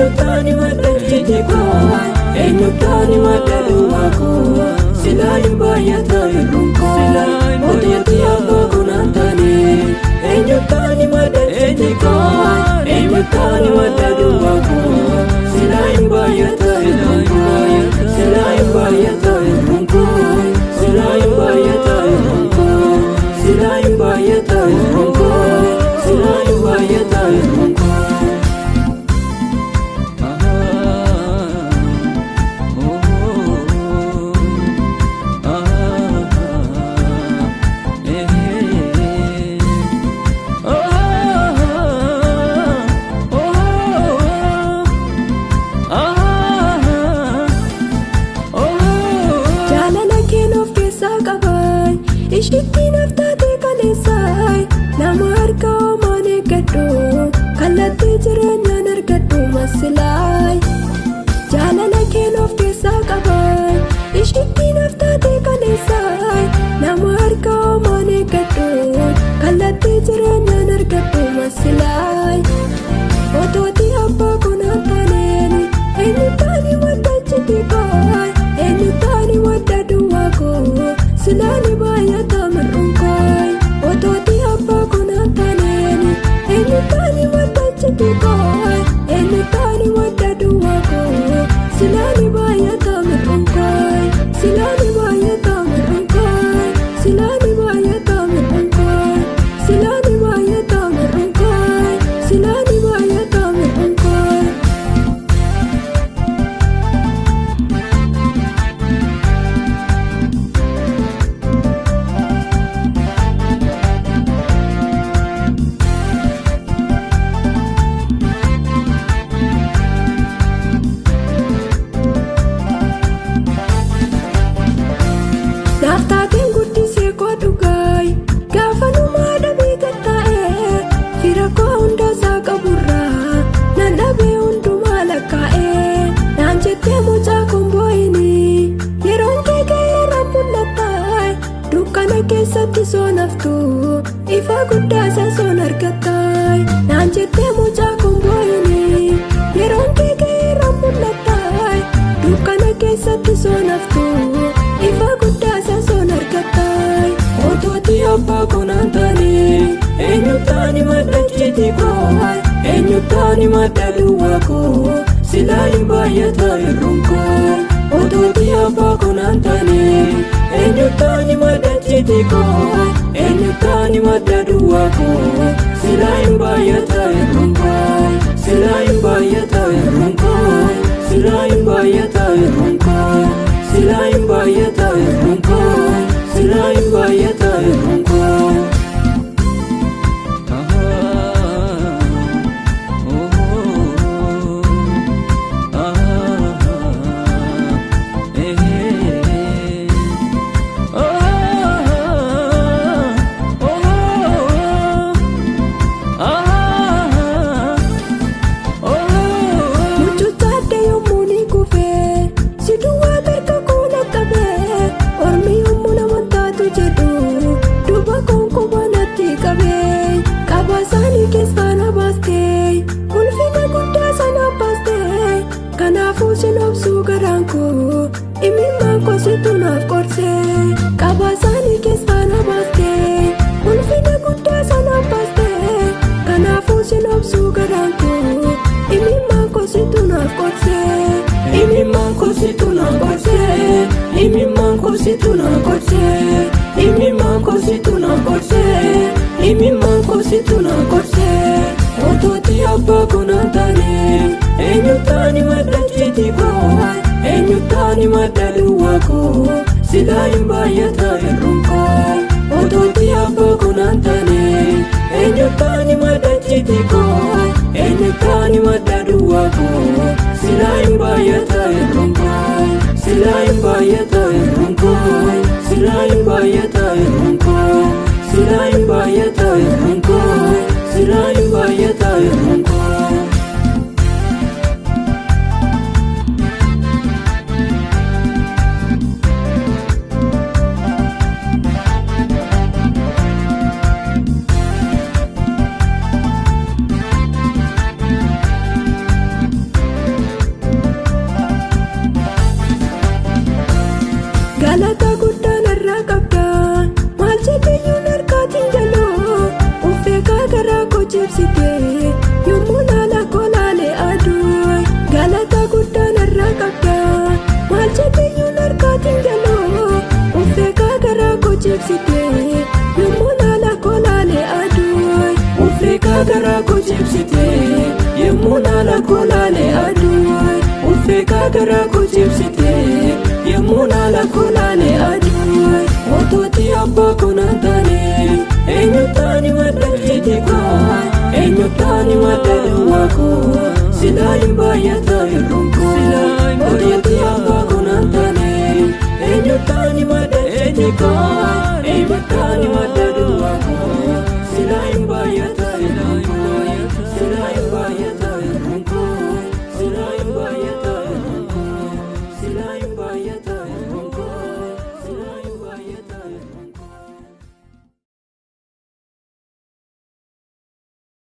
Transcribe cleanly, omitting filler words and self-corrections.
eenyutaan himadha ejjete koo eenyutaan himadha duwwaa koo silaa hin baay'ata hir'uun koo otootii abbaa kunaan taane eenyutaan himadha ejjete koo eenyutaan himadha duwwaa koo silaa hin baay'ata hir'uun koo silaa hin baay'ata hir'uun koo silaa hin baay'ata hir'uun koo silaa hin baay'ata hir'uun koo silaa hin baay'ata hir'uun koo. Ishittiin haftaatee kaleessaay nama harka hoomaan eeggadhu kallattii jireenyaan argadhu masilaay jaalala keen of keessaa qabaay ishittiin haftaatee kaleessaay nama harka hoomaan eeggadhu kallattii jireenyaan argadhu masilaay otootii abbaa kunaan taaneen eenyutaan himadha ejjete koo eenyutaan himadha duwwaa koo silaa ni baay'ata hir'uun koo otootii abbaa kunaan taaneen eenyutaan himadha ejjete koo eenyutaan himadha duwwaa koo silaa ni baay'ata hir'uun koo silaa ni baay'ata hir'uun koo silaa ni baay'ata hir'uun koo silaa ni baay'ata hir'uun koo silaa ni baay'ata hir'uun koo. Naftaatiin guddisee koo dhugaay gaafa numaa dhabii gattaa'ee fira koo hundaasaa qaburraa nan dhabee hundumaa lakkaa'ee naan jettee mucaa kun boo'inii yeroon kee ga'eeraan mul'attaay dukkana keessatti soon haftuu ifa guddaasaa soon argattaay naan jettee mucaa kun boo'inii yeroon kee ga'eeraan mul'attaay dukkana keessatti soon haftuu ifa guddaasaa soon argattaay otootii abbaa kunaan taane eenyutaan himadha ejjete koo eenyutaan himadha duwwaa koo silaa hin baay'ata hir'uun koo otootii abbaa kunaan taane eenyutaan himadha ejjete koo eenyutaan himadha duwwaa koo silaa hin baay'ata hir'uun koo silaa hin baay'ata hir'uun koo silaa hin baay'ata hir'uun koo silaa hin baay'ata hir'uun koo silaa hin baay'ata hir'uun koo. Sinobsuu garaan koo imimmaan koo situ naaf qorsee qabaasaanii keessaa na baastee ulfina guddaa sanaaf baastee kanaafuu sinobsuu garaan koo imimmaan koo situ naaf qorsee imimmaan koo situ naaf qorsee imimmaan koo situ naaf qorsee imimmaan koo situ naaf qorsee imimmaan koo situ naaf qorsee otootii abbaa kunaan taane eenyutaan himadha ejjete koo eenyutaan himadha duwwaa koo silaa hin baay'ata hir'uun koo otootii abbaa kunaan taane eenyutaan himadha ejjete koo eenyutaan himadha duwwaa koo silaa hin baay'ata hir'uun koo silaa hin baay'ata hir'uun koo silaa hin baay'ata hir'uun koo silaa hin baay'ata hir'uun koo silaa hin baay'ata hir'uun koo. jibsite yommuu laala koo laale aduu Ufeeka garaa koo jibsite yommuu laala koo laale aduu Ufeeka garaa koo jibsite yommuu laala koo laale aduu Otooti abbaa koo naan taane eenyuutaani madda keetii koo eenyuutaani madda duwwaa koo silaa hin baay'ataa hir'uun koo Otooti abbaa koo naan taane eenyuutaani madda keetii koo eenyuutaani madda